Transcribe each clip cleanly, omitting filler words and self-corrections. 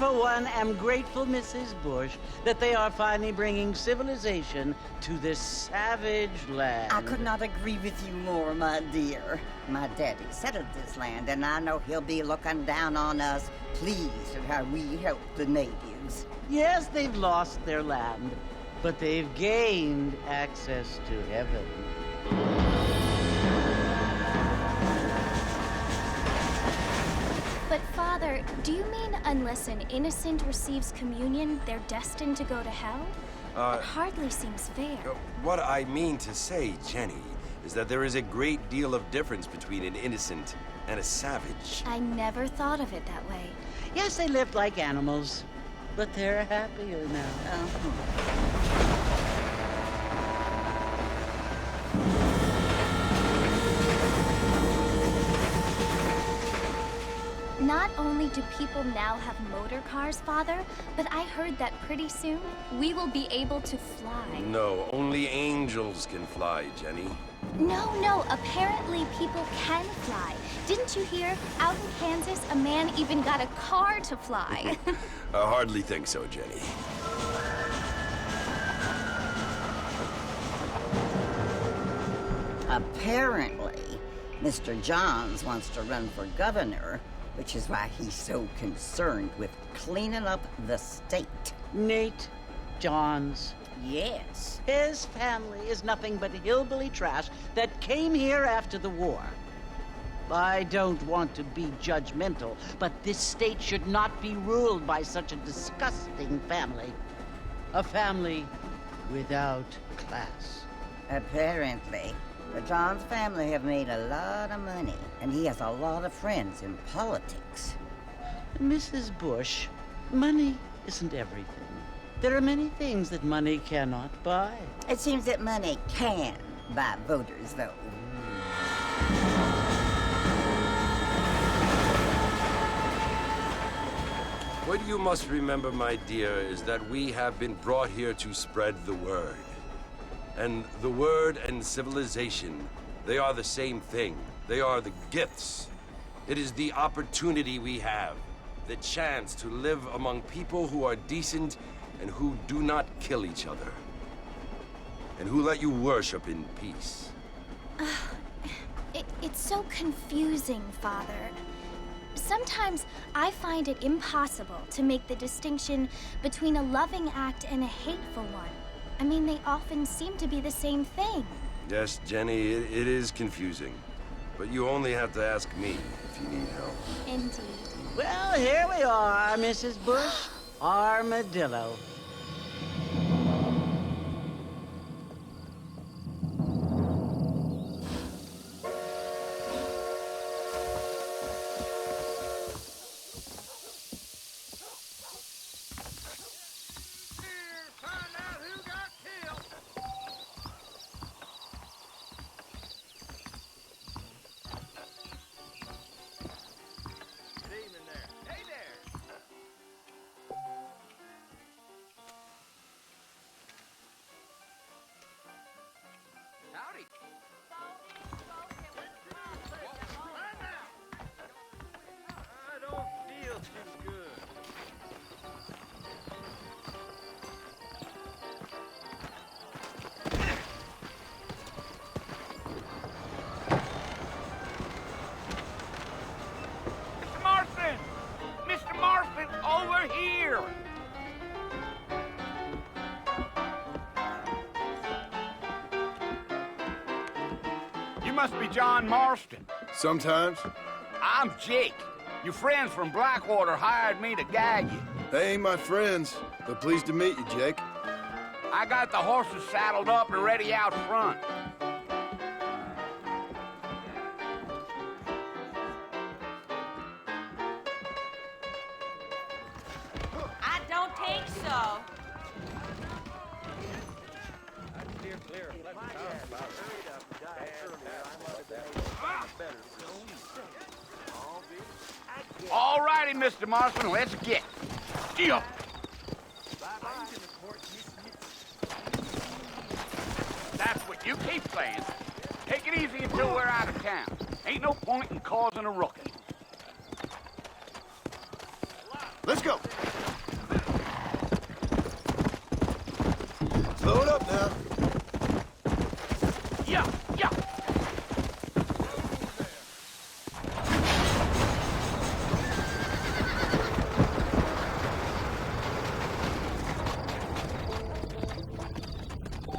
for one, am grateful, Mrs. Bush, that they are finally bringing civilization to this savage land. I could not agree with you more, my dear. My daddy settled this land, and I know he'll be looking down on us, pleased at how we help the natives. Yes, they've lost their land, but they've gained access to heaven. But Father, do you mean unless an innocent receives communion, they're destined to go to hell? It hardly seems fair. What I mean to say, Jenny, is that there is a great deal of difference between an innocent and a savage. I never thought of it that way. Yes, they lived like animals, but they're happier now. Not only do people now have motor cars, Father, but I heard that pretty soon we will be able to fly. No, only angels can fly, Jenny. No, apparently people can fly. Didn't you hear? Out in Kansas, a man even got a car to fly. I hardly think so, Jenny. Apparently, Mr. Johns wants to run for governor, which is why he's so concerned with cleaning up the state. Nate Johns. Yes. His family is nothing but hillbilly trash that came here after the war. I don't want to be judgmental, but this state should not be ruled by such a disgusting family. A family without class. Apparently, the Johns family have made a lot of money, and he has a lot of friends in politics. Mrs. Bush, money isn't everything. There are many things that money cannot buy. It seems that money can buy voters, though. What you must remember, my dear, is that we have been brought here to spread the word. And the word and civilization, they are the same thing. They are the gifts. It is the opportunity we have, the chance to live among people who are decent and who do not kill each other, and who let you worship in peace. It's so confusing, Father. Sometimes I find it impossible to make the distinction between a loving act and a hateful one. I mean, they often seem to be the same thing. Yes, Jenny, it is confusing. But you only have to ask me if you need help. Indeed. Well, here we are, Mrs. Bush. Armadillo. Over here! You must be John Marston. Sometimes. I'm Jake. Your friends from Blackwater hired me to guide you. They ain't my friends, but pleased to meet you, Jake. I got the horses saddled up and ready out front. I don't think so. All righty, Mr. Marston, let's get. Yeah. That's what you keep saying. Take it easy until we're out of town. Ain't no point in causing a ruckus. Let's go.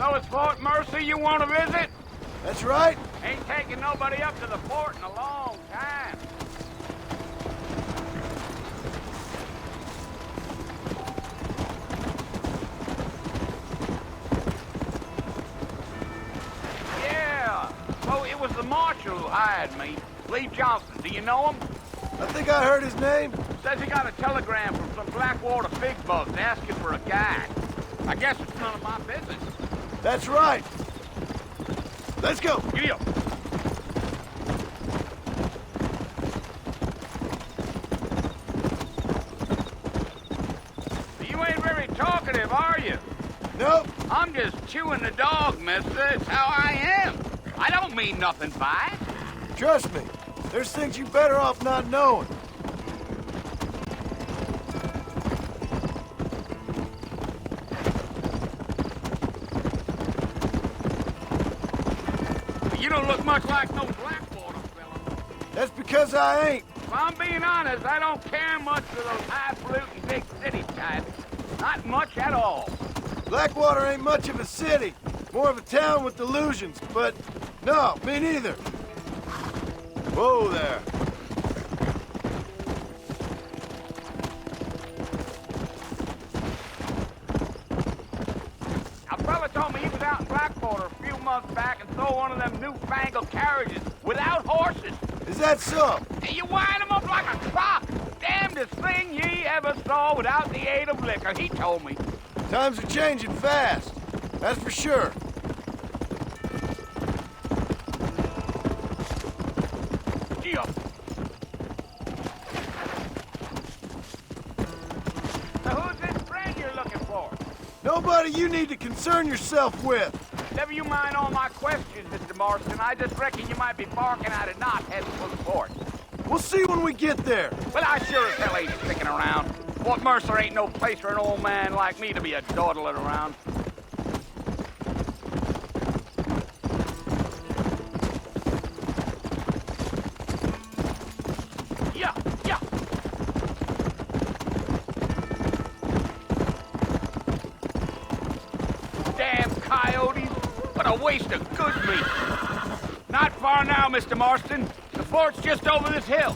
So it's Fort Mercy you want to visit? That's right. Ain't taking nobody up to the fort in a long time. Yeah, so it was the marshal who hired me. Lee Johnson, do you know him? I think I heard his name. Says he got a telegram from some Blackwater big bugs asking for a guide. I guess it's none of my business. That's right. Let's go. Giddy up. You ain't very talkative, are you? Nope. I'm just chewing the dog, mister. It's how I am. I don't mean nothing by it. Trust me. There's things you better off not knowing. You don't look much like no Blackwater fella. That's because I ain't. If I'm being honest, I don't care much for those highfalutin big city types. Not much at all. Blackwater ain't much of a city. More of a town with illusions, but no, me neither. Whoa there. A fella told me he was out in Blackwater a few months back and saw one of them newfangled carriages without horses. Is that so? And you wind 'em up like a clock. Damnedest thing ye ever saw without the aid of liquor, he told me. Times are changing fast. That's for sure. Gee up. Now who's this friend you're looking for? Nobody you need to concern yourself with. Never you mind all my questions, Mr. Marston. I just reckon you might be barking at a knot heading for the fort. We'll see when we get there. Well, I sure as hell ain't sticking around. Fort Mercer ain't no place for an old man like me to be a dawdling around. Yeah, yeah. Damn coyotes. What a waste of good meat. Not far now, Mr. Marston. The fort's just over this hill.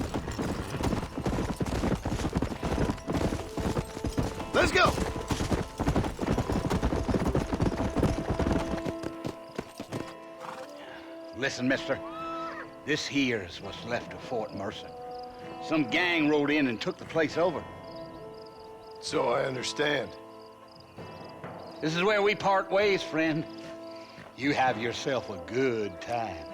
Let's go. Listen, mister. This here is what's left of Fort Mercer. Some gang rode in and took the place over. So I understand. This is where we part ways, friend. You have yourself a good time.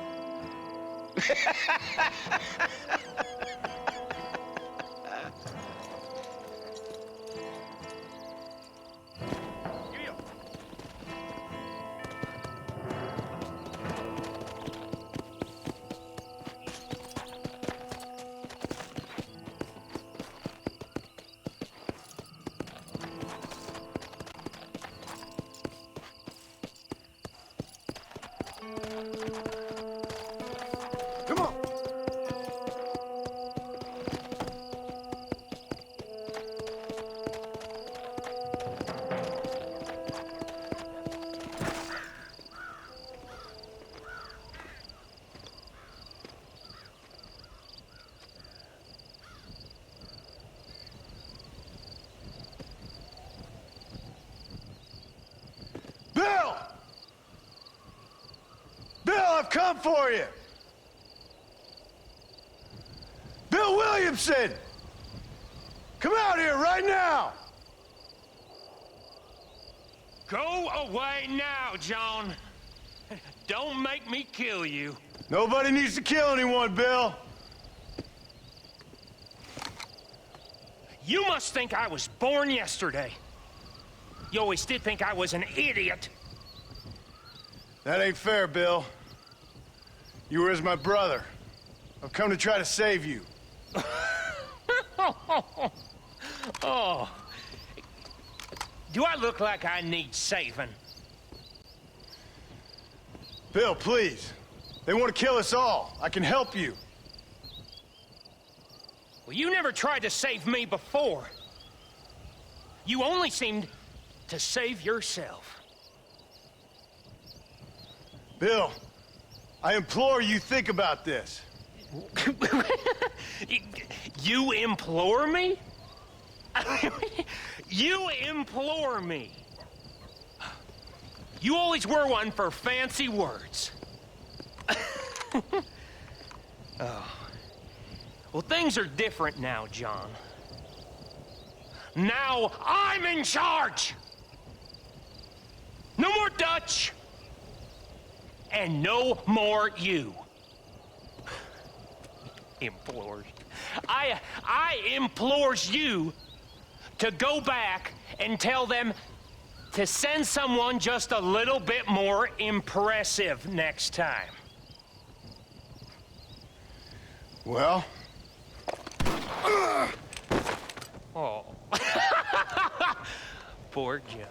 Come on. Bill! Bill, I've come for you! Bill Williamson! Come out here right now! Go away now, John. Don't make me kill you. Nobody needs to kill anyone, Bill. You must think I was born yesterday. You always did think I was an idiot. That ain't fair, Bill. You were as my brother. I've come to try to save you. Oh. Do I look like I need saving? Bill, please. They want to kill us all. I can help you. Well, you never tried to save me before. You only seemed to save yourself. Bill, I implore you think about this. You implore me? You implore me? You always were one for fancy words. Oh. Well, things are different now, John. Now I'm in charge! No more Dutch! And no more you. Implores. I implores you to go back and tell them to send someone just a little bit more impressive next time. Well? Oh. Poor John.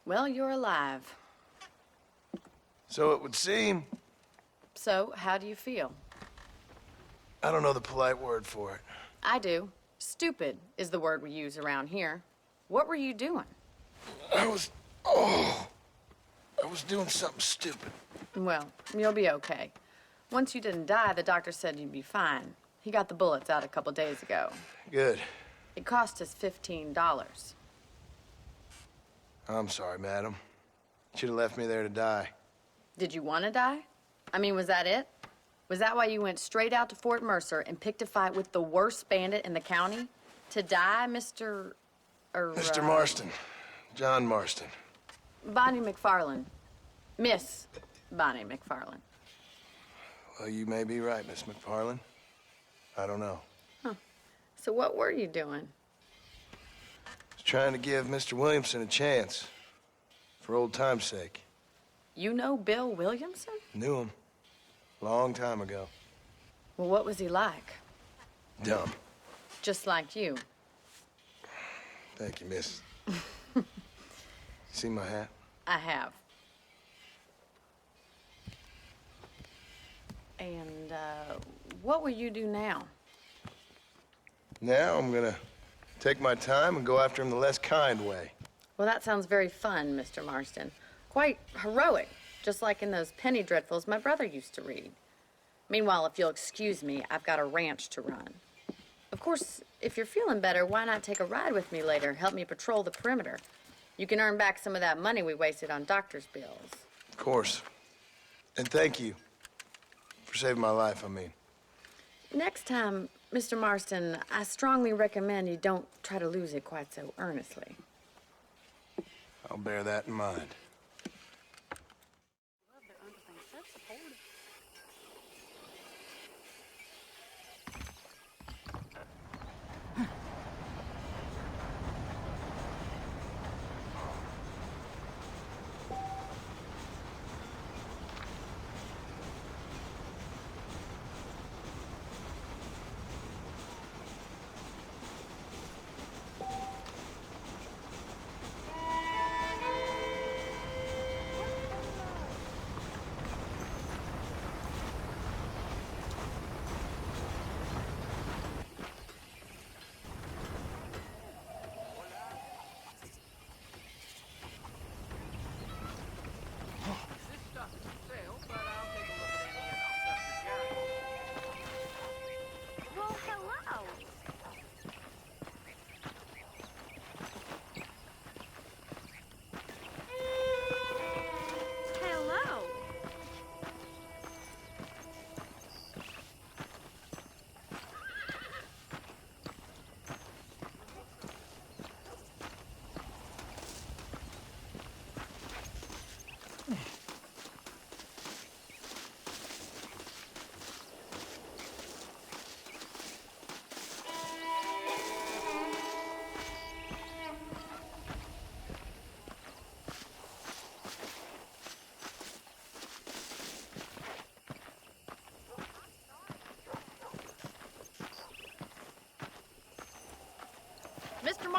Well, you're alive. So it would seem. So, how do you feel? I don't know the polite word for it. I do. Stupid is the word we use around here. What were you doing? I was doing something stupid. Well, you'll be okay. Once you didn't die, the doctor said you'd be fine. He got the bullets out a couple days ago. Good. It cost us $15. I'm sorry, madam. Should have left me there to die. Did you want to die? I mean, was that it? Was that why you went straight out to Fort Mercer and picked a fight with the worst bandit in the county? To die, Mr. Mr. Marston. John Marston. Bonnie McFarland. Miss Bonnie McFarland. Well, you may be right, Miss McFarland. I don't know. Huh. So what were you doing? I was trying to give Mr. Williamson a chance. For old time's sake. You know Bill Williamson? Knew him. Long time ago. Well, what was he like? Dumb. Just like you. Thank you, miss. See my hat? I have. And, what will you do now? Now I'm gonna take my time and go after him the less kind way. Well, that sounds very fun, Mr. Marston. Quite heroic, just like in those penny dreadfuls my brother used to read. Meanwhile, if you'll excuse me, I've got a ranch to run. Of course, if you're feeling better, why not take a ride with me later? Help me patrol the perimeter. You can earn back some of that money we wasted on doctor's bills. Of course. And thank you for saving my life, I mean. Next time, Mr. Marston, I strongly recommend you don't try to lose it quite so earnestly. I'll bear that in mind.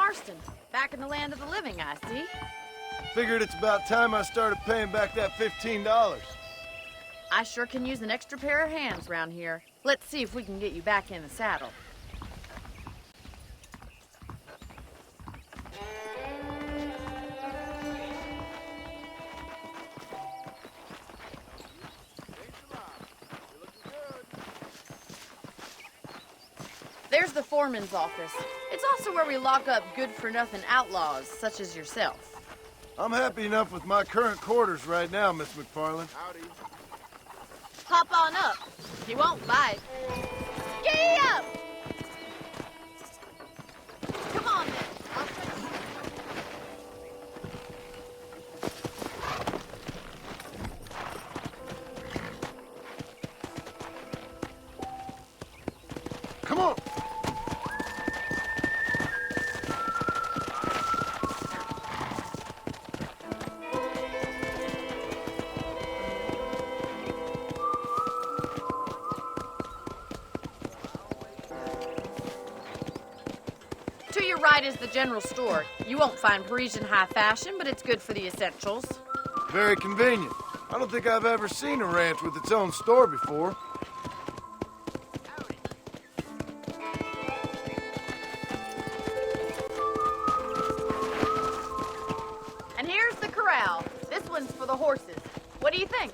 Marston. Back in the land of the living, I see. Figured it's about time I started paying back that $15. I sure can use an extra pair of hands around here. Let's see if we can get you back in the saddle. There's the foreman's office. It's also where we lock up good-for-nothing outlaws, such as yourself. I'm happy enough with my current quarters right now, Miss McFarland. Hop on up. He won't bite. Giddy up! Come on, then. I'll put you... Come on! To your right is the general store. You won't find Parisian high fashion, but it's good for the essentials. Very convenient. I don't think I've ever seen a ranch with its own store before. And here's the corral. This one's for the horses. What do you think?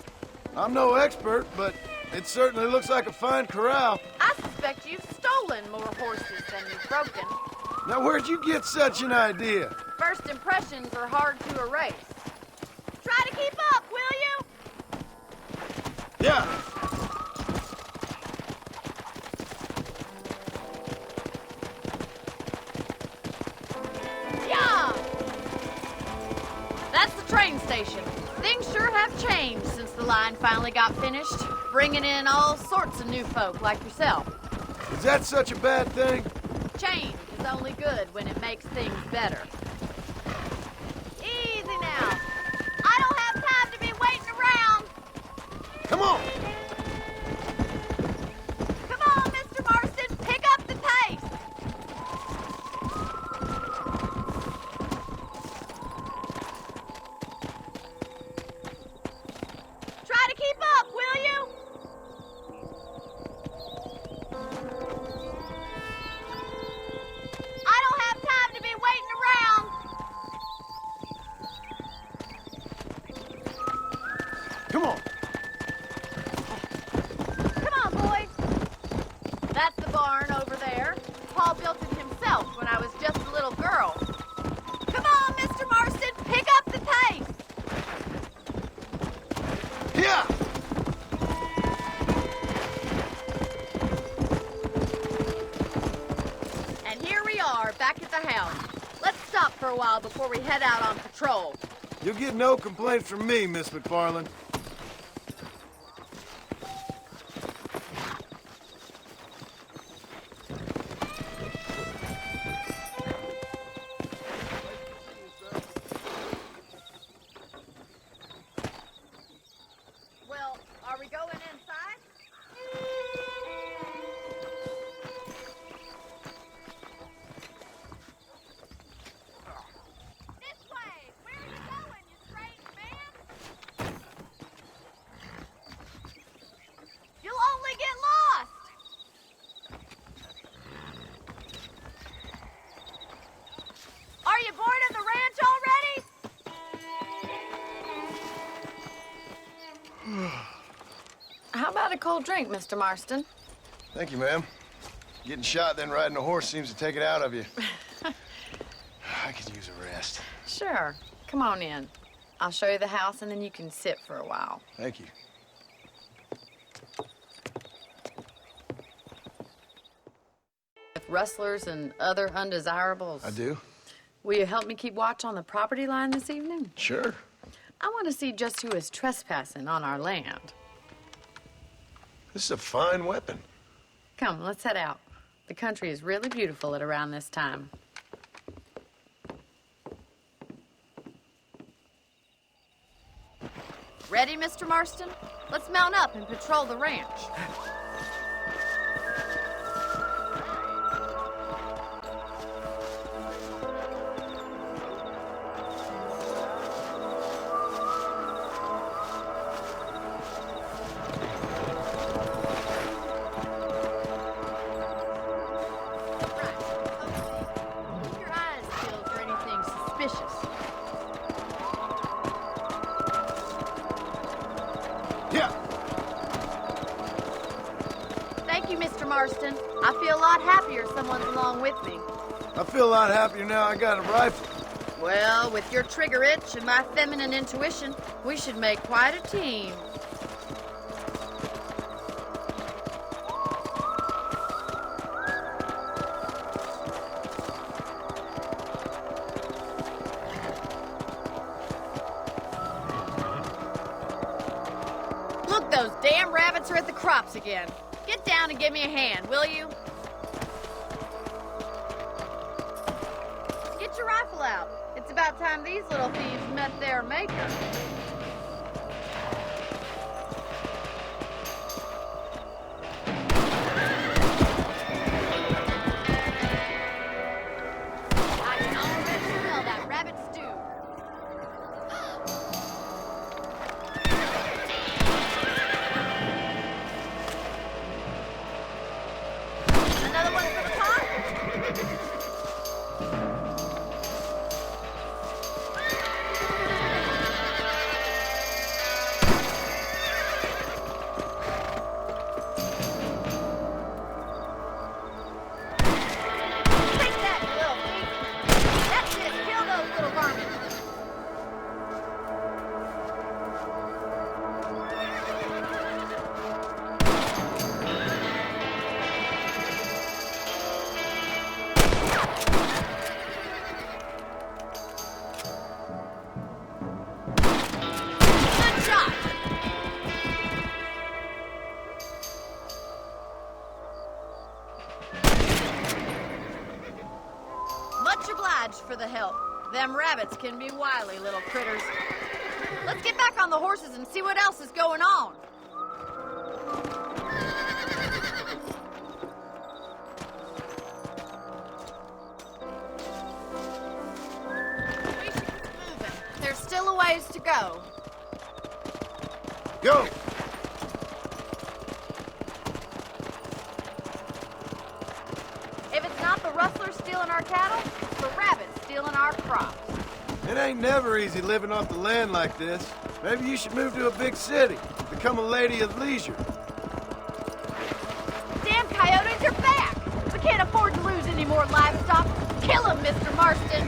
I'm no expert, but it certainly looks like a fine corral. I suspect you've stolen more horses than you've broken. Now, where'd you get such an idea? First impressions are hard to erase. Try to keep up, will you? Yeah. Yeah! That's the train station. Things sure have changed since the line finally got finished, bringing in all sorts of new folk like yourself. Is that such a bad thing? Change is only good when it makes things better. Easy now. I don't have time to be waiting around. Come on! Come on, Mr. Marston. Pick up the pace. Try to keep up, will you? I don't have time to be waiting around. Come on! Come on, boys. That's the barn over there. Paul built it himself when I was just a little girl. Come on, Mr. Marston. Pick up the pace. Yeah! And here we are, back at the house. Let's stop for a while before we head out on patrol. You'll get no complaints from me, Miss McFarland. Well, are we going inside? This way. Where are you going, you strange man? You'll only get lost. Are you bored of the ranch already? How about a cold drink, Mr. Marston? Thank you, ma'am. Getting shot, then riding a horse seems to take it out of you. I could use a rest. Sure. Come on in. I'll show you the house, and then you can sit for a while. Thank you. With rustlers and other undesirables. I do? Will you help me keep watch on the property line this evening? Sure. I want to see just who is trespassing on our land. This is a fine weapon. Come, let's head out. The country is really beautiful at around this time. Ready, Mr. Marston? Let's mount up and patrol the ranch. Mr. Marston. I feel a lot happier someone's along with me. I feel a lot happier now I got a rifle. Well, with your trigger itch and my feminine intuition, we should make quite a team. Look, those damn rabbits are at the crops again. Get down and give me a hand, will you? Get your rifle out. It's about time these little thieves met their maker. I can already smell that rabbit stew. Another one for the pot? Take that, you little thief. That's it. Kill those little varmints. Good shot. Much obliged for the help. Them rabbits can be wily little critters. Let's get back on the horses and see what else is going on. We should keep moving. There's still a ways to go. Go! If it's not the rustlers stealing our cattle, it's the rabbits stealing our crops. It ain't never easy living off the land like this. Maybe you should move to a big city. Become a lady of leisure. Damn coyotes are back! We can't afford to lose any more livestock. Kill them, Mr. Marston!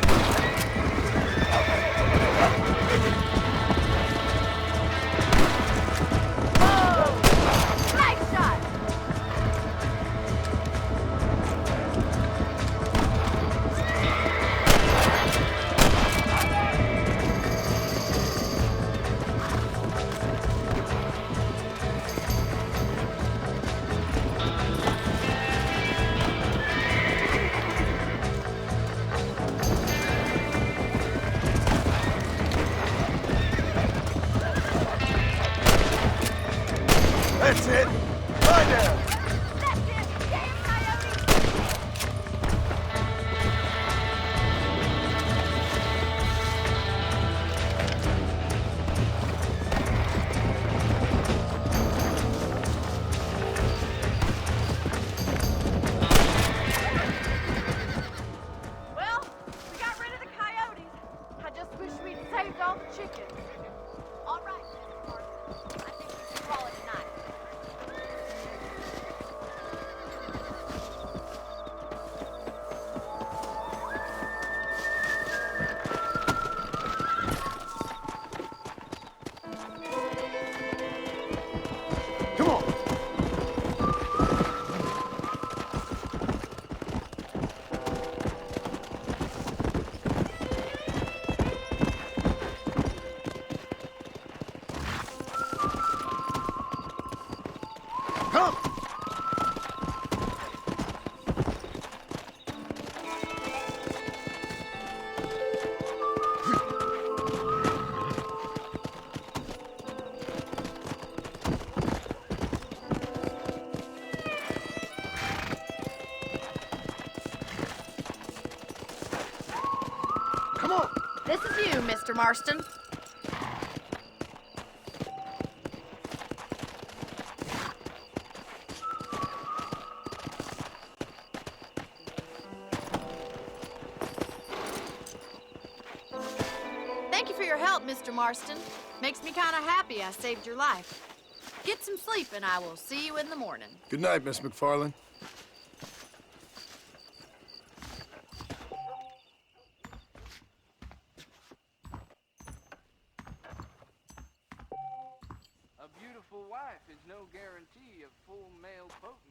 Whoa! Nice shot! That's it. Lie down. That's it! Damn coyotes! Well, we got rid of the coyotes. I just wish we'd saved all the chickens. All right, Mr. Marston. I think we should call it a night. Come on. Come. Come on. This is you, Mr. Marston. Thank you for your help, Mr. Marston. Makes me kind of happy I saved your life. Get some sleep and I will see you in the morning. Good night, Miss McFarland. is no guarantee of full male potency.